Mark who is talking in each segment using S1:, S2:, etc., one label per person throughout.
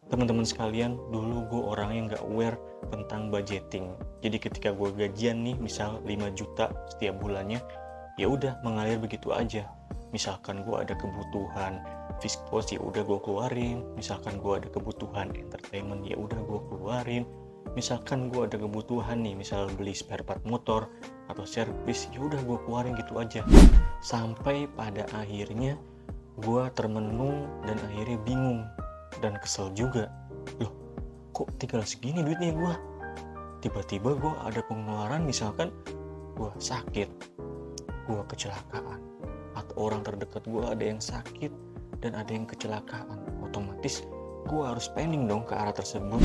S1: Teman-teman sekalian, dulu gue orang yang gak aware tentang budgeting. Jadi ketika gue gajian nih, misal 5 juta setiap bulannya, ya udah mengalir begitu aja. Misalkan gue ada kebutuhan fixed cost, ya udah gue keluarin. Misalkan gue ada kebutuhan entertainment, ya udah gue keluarin. Misalkan gue ada kebutuhan nih, misal beli spare part motor atau servis, ya udah gue keluarin gitu aja. Sampai pada akhirnya gue termenung dan akhirnya bingung dan kesel juga. Loh, kok tinggal segini duitnya gue? Tiba-tiba gue ada pengeluaran, misalkan gue sakit, gue kecelakaan, atau orang terdekat gue ada yang sakit dan ada yang kecelakaan, otomatis gue harus spending dong ke arah tersebut.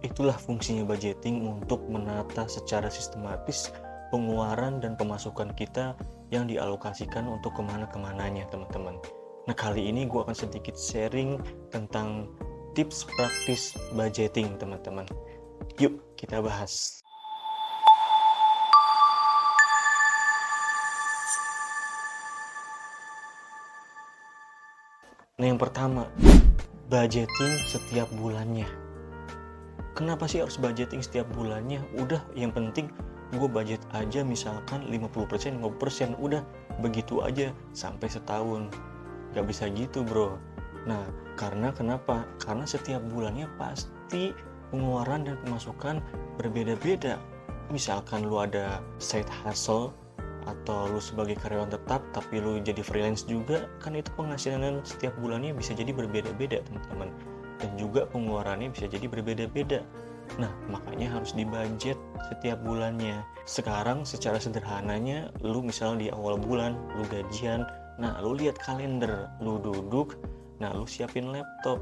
S1: Itulah fungsinya budgeting, untuk menata secara sistematis pengeluaran dan pemasukan kita yang dialokasikan untuk kemana-kemananya, teman-teman. Nah, kali ini gue akan sedikit sharing tentang tips praktis budgeting, teman-teman. Yuk kita bahas. Nah, yang pertama, budgeting setiap bulannya. Kenapa sih harus budgeting setiap bulannya? Udah, yang penting gue budget aja misalkan 50%, 50%, udah begitu aja sampai setahun. Gak bisa gitu, bro. Nah, karena kenapa? Karena setiap bulannya pasti pengeluaran dan pemasukan berbeda-beda. Misalkan lu ada side hustle atau lu sebagai karyawan tetap tapi lu jadi freelance juga, kan itu penghasilan setiap bulannya bisa jadi berbeda-beda, teman-teman. Dan juga pengeluarannya bisa jadi berbeda-beda. Nah, makanya harus dibudget setiap bulannya. Sekarang secara sederhananya, lu misal di awal bulan lu gajian, nah lu lihat kalender, lu duduk, nah lu siapin laptop,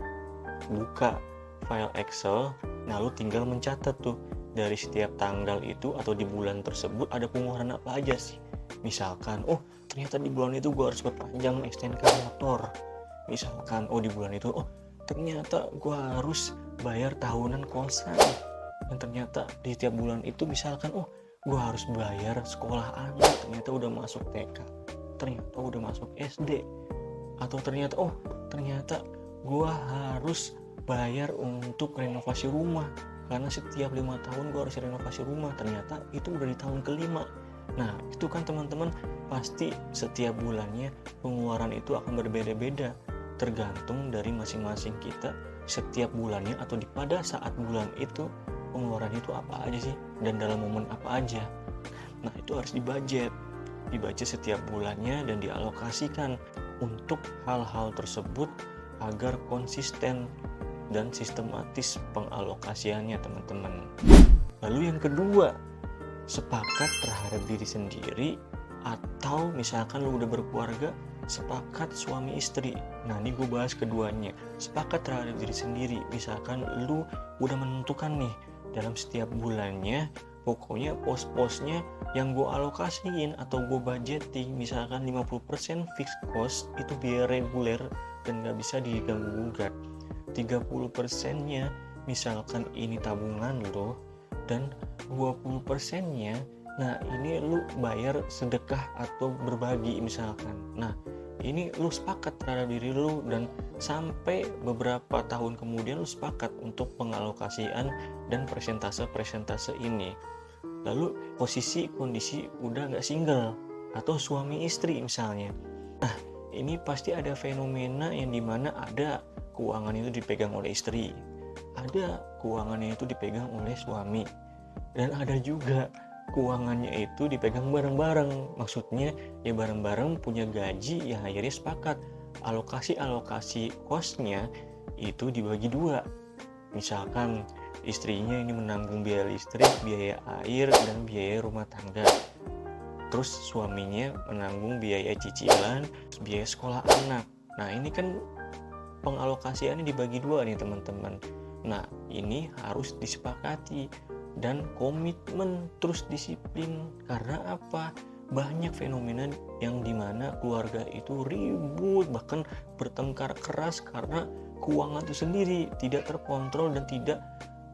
S1: buka file Excel, nah lu tinggal mencatat tuh dari setiap tanggal itu atau di bulan tersebut ada pengeluaran apa aja sih. Misalkan, oh ternyata di bulan itu gue harus perpanjang STNK motor. Misalkan, oh di bulan itu, oh ternyata gue harus bayar tahunan kosan. Dan ternyata di tiap bulan itu misalkan, oh gue harus bayar sekolah anak, ternyata udah masuk TK, ternyata udah masuk SD, atau ternyata gue harus bayar untuk renovasi rumah karena setiap 5 tahun gue harus renovasi rumah, ternyata itu udah di tahun kelima. Nah, itu kan teman-teman pasti setiap bulannya pengeluaran itu akan berbeda-beda tergantung dari masing-masing kita setiap bulannya atau pada saat bulan itu pengeluaran itu apa aja sih dan dalam momen apa aja. Nah, itu harus dibaca setiap bulannya dan dialokasikan untuk hal-hal tersebut agar konsisten dan sistematis pengalokasiannya, teman-teman. Lalu yang kedua, sepakat terhadap diri sendiri, atau misalkan lu udah berkeluarga, sepakat suami istri. Nah, ini gue bahas keduanya. Sepakat terhadap diri sendiri, misalkan lu udah menentukan nih dalam setiap bulannya, pokoknya pos-posnya yang gue alokasiin atau gue budgeting, misalkan 50% fixed cost itu biaya reguler dan gak bisa diganggu-gugat. 30%-nya misalkan ini tabungan lo, dan 20%-nya nah ini lu bayar sedekah atau berbagi misalkan. Nah, ini lu sepakat terhadap diri lu dan sampai beberapa tahun kemudian lu sepakat untuk pengalokasian dan presentase ini. Lalu kondisi udah gak single atau suami istri misalnya. Nah, ini pasti ada fenomena yang dimana ada keuangan itu dipegang oleh istri, ada keuangannya itu dipegang oleh suami, dan ada juga keuangannya itu dipegang bareng-bareng. Maksudnya ya bareng-bareng punya gaji, ya akhirnya sepakat alokasi kosnya itu dibagi dua. Misalkan istrinya ini menanggung biaya listrik, biaya air, dan biaya rumah tangga. Terus suaminya menanggung biaya cicilan, biaya sekolah anak. Nah, ini kan pengalokasiannya dibagi dua nih, teman-teman. Nah, ini harus disepakati dan komitmen, terus disiplin. Karena apa? Banyak fenomena yang dimana keluarga itu ribut, bahkan bertengkar keras karena keuangan itu sendiri tidak terkontrol dan tidak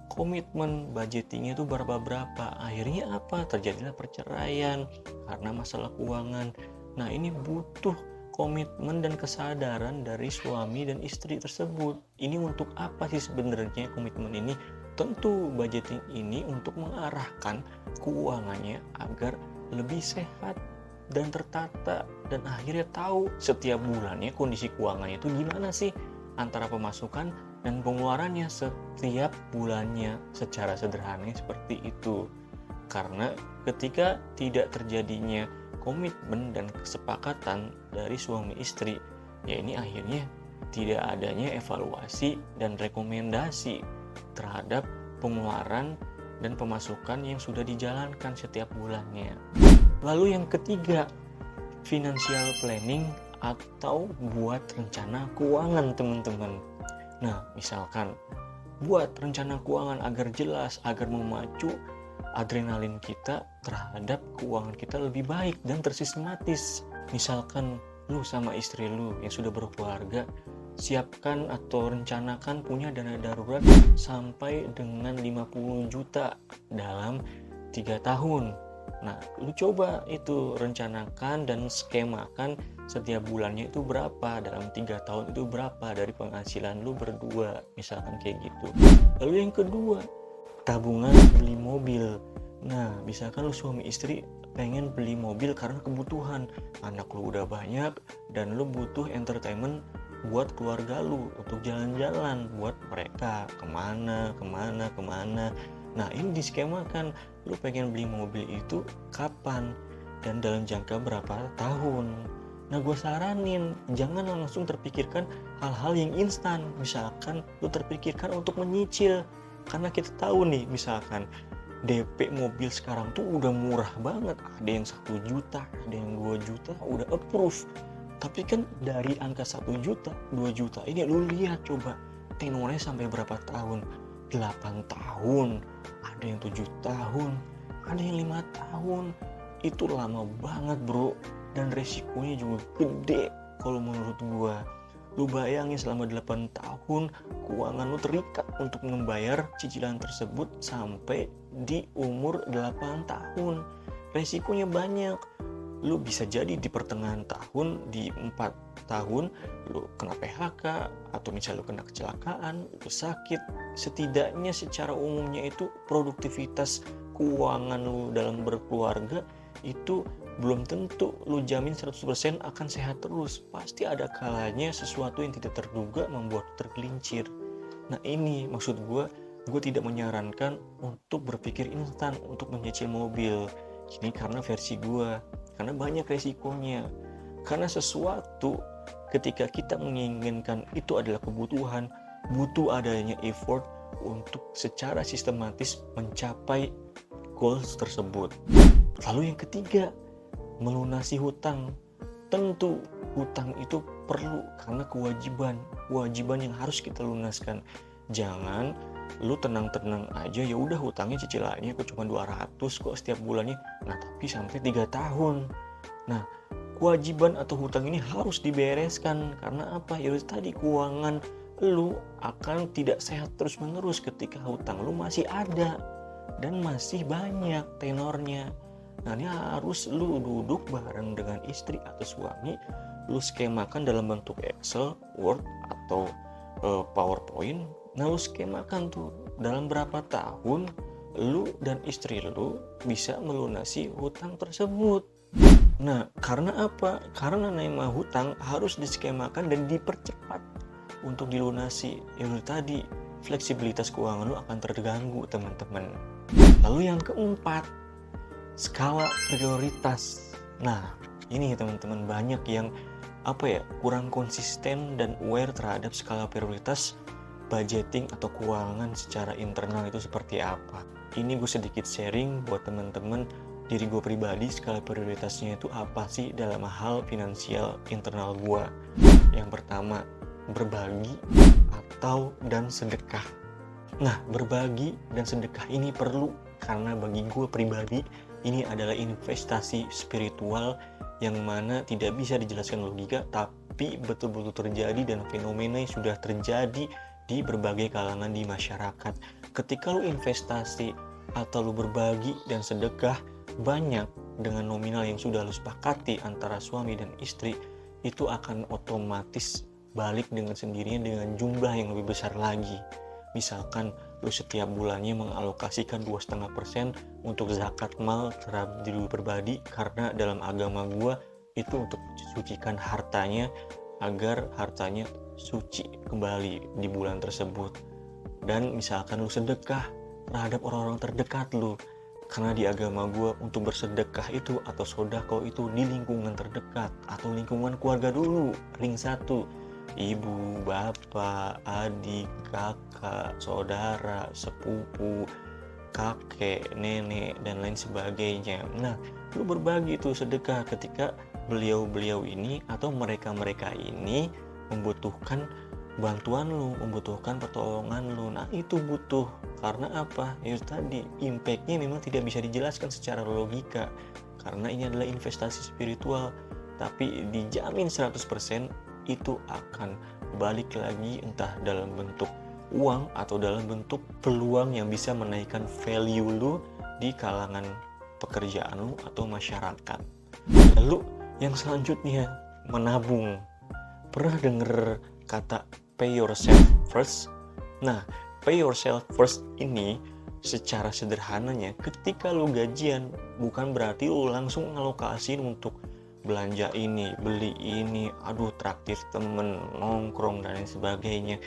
S1: komitmen, budgetingnya itu berapa. Akhirnya apa? Terjadilah perceraian karena masalah keuangan. Nah, ini butuh komitmen dan kesadaran dari suami dan istri tersebut. Ini untuk apa sih sebenarnya komitmen ini? Tentu budgeting ini untuk mengarahkan keuangannya agar lebih sehat dan tertata, dan akhirnya tahu setiap bulannya kondisi keuangannya itu gimana sih antara pemasukan dan pengeluarannya setiap bulannya, secara sederhana seperti itu. Karena ketika tidak terjadinya komitmen dan kesepakatan dari suami istri, ya ini akhirnya tidak adanya evaluasi dan rekomendasi terhadap pengeluaran dan pemasukan yang sudah dijalankan setiap bulannya. Lalu yang ketiga, financial planning atau buat rencana keuangan, teman-teman. Nah, misalkan buat rencana keuangan agar jelas, agar memacu adrenalin kita terhadap keuangan kita lebih baik dan tersistematis. Misalkan lu sama istri lu yang sudah berkeluarga, siapkan atau rencanakan punya dana darurat sampai dengan 50 juta dalam 3 tahun. Nah, lu coba itu rencanakan dan skemakan setiap bulannya itu berapa, dalam 3 tahun itu berapa dari penghasilan lu berdua, misalkan kayak gitu. Lalu yang kedua, tabungan beli mobil. Nah, misalkan lu suami istri pengen beli mobil karena kebutuhan, anak lu udah banyak dan lu butuh entertainment buat keluarga lu, untuk jalan-jalan buat mereka kemana. Nah, ini diskemakan, lu pengen beli mobil itu kapan dan dalam jangka berapa tahun. Nah, gue saranin jangan langsung terpikirkan hal-hal yang instan. Misalkan lu terpikirkan untuk menyicil, karena kita tahu nih, misalkan DP mobil sekarang tuh udah murah banget, ada yang 1 juta, ada yang 2 juta udah approve. Tapi kan dari angka 1 juta, 2 juta ini lu lihat coba tenornya sampai berapa tahun. 8 tahun, ada yang 7 tahun, ada yang 5 tahun. Itu lama banget bro, dan resikonya juga gede kalau menurut gua. Lu bayangin selama 8 tahun keuangan lu terikat untuk membayar cicilan tersebut sampai di umur 8 tahun. Resikonya banyak. Lu bisa jadi di pertengahan tahun, di 4 tahun lu kena PHK, atau misalnya lu kena kecelakaan, lu sakit. Setidaknya secara umumnya itu produktivitas keuangan lu dalam berkeluarga itu belum tentu lu jamin 100% akan sehat terus. Pasti ada kalanya sesuatu yang tidak terduga membuat tergelincir. Nah, ini maksud gue tidak menyarankan untuk berpikir instan untuk menyicil mobil. Ini karena versi gue, karena banyak resikonya. Karena sesuatu ketika kita menginginkan itu adalah kebutuhan, butuh adanya effort untuk secara sistematis mencapai goals tersebut. Lalu yang ketiga, melunasi hutang. Tentu hutang itu perlu karena kewajiban yang harus kita lunaskan. Jangan lu tenang-tenang aja, ya udah hutangnya cicilannya kok cuma 200 kok setiap bulannya. Nah, tapi sampai 3 tahun. Nah, kewajiban atau hutang ini harus dibereskan. Karena apa? Ya tadi, keuangan lu akan tidak sehat terus-menerus ketika hutang lu masih ada dan masih banyak tenornya. Nah, ini harus lu duduk bareng dengan istri atau suami, lu skemakan dalam bentuk Excel, Word, atau PowerPoint. Nah, lu skemakan tuh dalam berapa tahun lu dan istri lu bisa melunasi hutang tersebut. Nah, karena apa? Karena nama hutang harus diskemakan dan dipercepat untuk dilunasi. Yang tadi, fleksibilitas keuangan lu akan terganggu, teman-teman. Lalu yang keempat, skala prioritas. Nah, ini teman-teman banyak yang kurang konsisten dan aware terhadap skala prioritas budgeting atau keuangan secara internal itu seperti apa. Ini gue sedikit sharing buat teman-teman, diri gue pribadi skala prioritasnya itu apa sih dalam hal finansial internal gue. Yang pertama, berbagi dan sedekah. Nah, berbagi dan sedekah ini perlu karena bagi gue pribadi ini adalah investasi spiritual yang mana tidak bisa dijelaskan logika, tapi betul-betul terjadi dan fenomena yang sudah terjadi di berbagai kalangan di masyarakat. Ketika lu investasi atau lu berbagi dan sedekah banyak dengan nominal yang sudah lu sepakati antara suami dan istri, itu akan otomatis balik dengan sendirinya dengan jumlah yang lebih besar lagi. Misalkan lu setiap bulannya mengalokasikan 2,5% untuk zakat mal terhadap diri pribadi, karena dalam agama gua itu untuk mensucikan hartanya agar hartanya suci kembali di bulan tersebut. Dan misalkan lu sedekah terhadap orang-orang terdekat lu, karena di agama gue untuk bersedekah itu atau sodako itu di lingkungan terdekat atau lingkungan keluarga dulu, ring satu, ibu, bapak, adik, kakak, saudara, sepupu, kakek, nenek, dan lain sebagainya. Nah, lu berbagi itu sedekah ketika beliau-beliau ini atau mereka-mereka ini membutuhkan bantuan lu, membutuhkan pertolongan lu. Nah, itu butuh. Karena apa? Ya tadi, impact-nya memang tidak bisa dijelaskan secara logika, karena ini adalah investasi spiritual. Tapi dijamin 100% itu akan balik lagi, entah dalam bentuk uang atau dalam bentuk peluang yang bisa menaikkan value lu di kalangan pekerjaan lu atau masyarakat. Lalu yang selanjutnya, menabung. Pernah denger kata pay yourself first? Nah, pay yourself first ini secara sederhananya, ketika lu gajian bukan berarti lu langsung ngalokasiin untuk belanja ini, beli ini, aduh traktir temen, nongkrong dan lain sebagainya.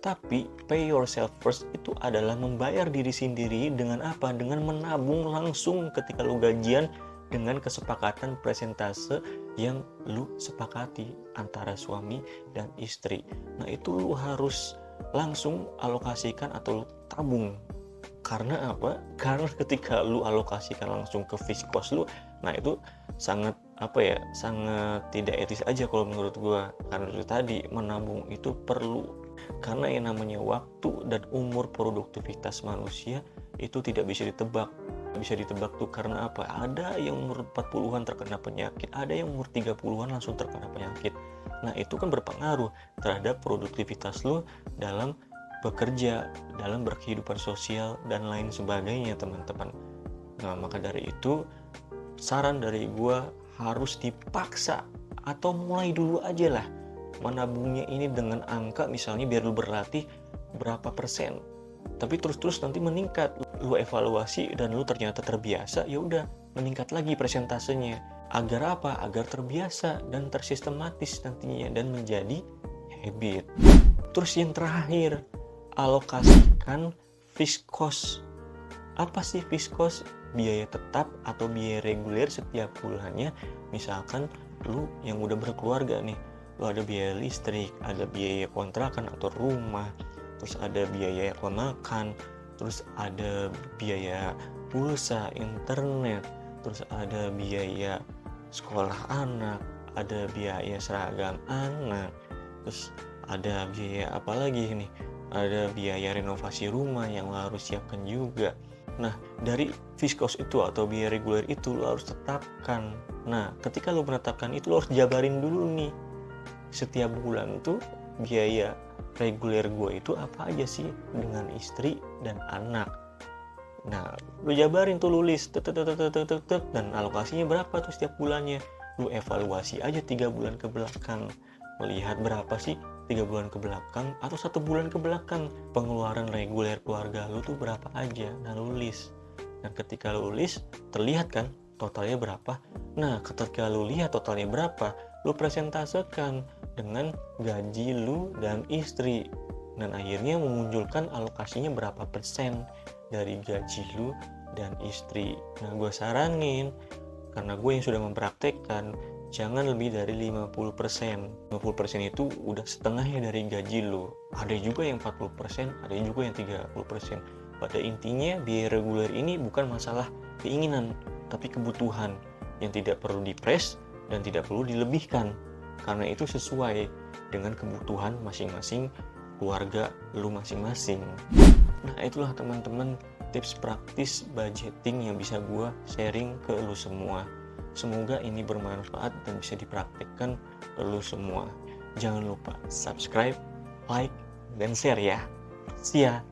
S1: Tapi pay yourself first itu adalah membayar diri sendiri dengan apa? Dengan menabung langsung ketika lu gajian, dengan kesepakatan presentase yang lu sepakati antara suami dan istri. Nah, itu lu harus langsung alokasikan atau lu tabung. Karena apa? Karena ketika lu alokasikan langsung ke fiskos lu, nah itu sangat sangat tidak etis aja kalau menurut gua. Karena itu tadi, menabung itu perlu. Karena yang namanya waktu dan umur produktivitas manusia itu tidak bisa ditebak. Bisa ditebak tuh karena apa? Ada yang umur 40-an terkena penyakit, ada yang umur 30-an langsung terkena penyakit. Nah, itu kan berpengaruh terhadap produktivitas lo dalam bekerja, dalam berkehidupan sosial dan lain sebagainya, teman-teman. Nah, maka dari itu saran dari gua harus dipaksa atau mulai dulu aja lah menabungnya ini dengan angka, misalnya biar lu berlatih berapa persen. Tapi terus-terus nanti meningkat, lu evaluasi dan lu ternyata terbiasa, ya udah meningkat lagi persentasenya. Agar apa? Agar terbiasa dan tersistematis nantinya dan menjadi habit. Terus yang terakhir, alokasikan fixed cost. Apa sih fixed cost? Biaya tetap atau biaya reguler setiap bulannya. Misalkan lu yang udah berkeluarga nih, lu ada biaya listrik, ada biaya kontrakan atau rumah, terus ada biaya makan, terus ada biaya pulsa, internet, terus ada biaya sekolah anak, ada biaya seragam anak, terus ada biaya apa lagi nih? Ada biaya renovasi rumah yang lo harus siapkan juga. Nah, dari fixed cost itu atau biaya reguler itu lo harus tetapkan. Nah, ketika lo menetapkan itu, lo harus jabarin dulu nih. Setiap bulan tuh biaya reguler gue itu apa aja sih dengan istri dan anak. Nah, lu jabarin tuh, lu list dan alokasinya berapa tuh setiap bulannya. Lu evaluasi aja 3 bulan ke belakang, melihat berapa sih 3 bulan ke belakang atau 1 bulan ke belakang pengeluaran reguler keluarga lu tuh berapa aja. Nah, lu list. Dan ketika lu list, terlihat kan totalnya berapa. Nah, ketika lu lihat totalnya berapa, lu presentasekan dengan gaji lu dan istri, dan akhirnya memunculkan alokasinya berapa persen dari gaji lu dan istri. Nah, gue saranin, karena gue yang sudah mempraktekkan, jangan lebih dari 50%. 50% itu udah setengahnya dari gaji lu. Ada juga yang 40%, ada juga yang 30%. Pada intinya, biaya reguler ini bukan masalah keinginan, tapi kebutuhan yang tidak perlu dipres dan tidak perlu dilebihkan. Karena itu sesuai dengan kebutuhan masing-masing keluarga lu masing-masing. Nah, itulah teman-teman tips praktis budgeting yang bisa gue sharing ke lu semua. Semoga ini bermanfaat dan bisa dipraktikkan lu semua. Jangan lupa subscribe, like, dan share ya. See ya!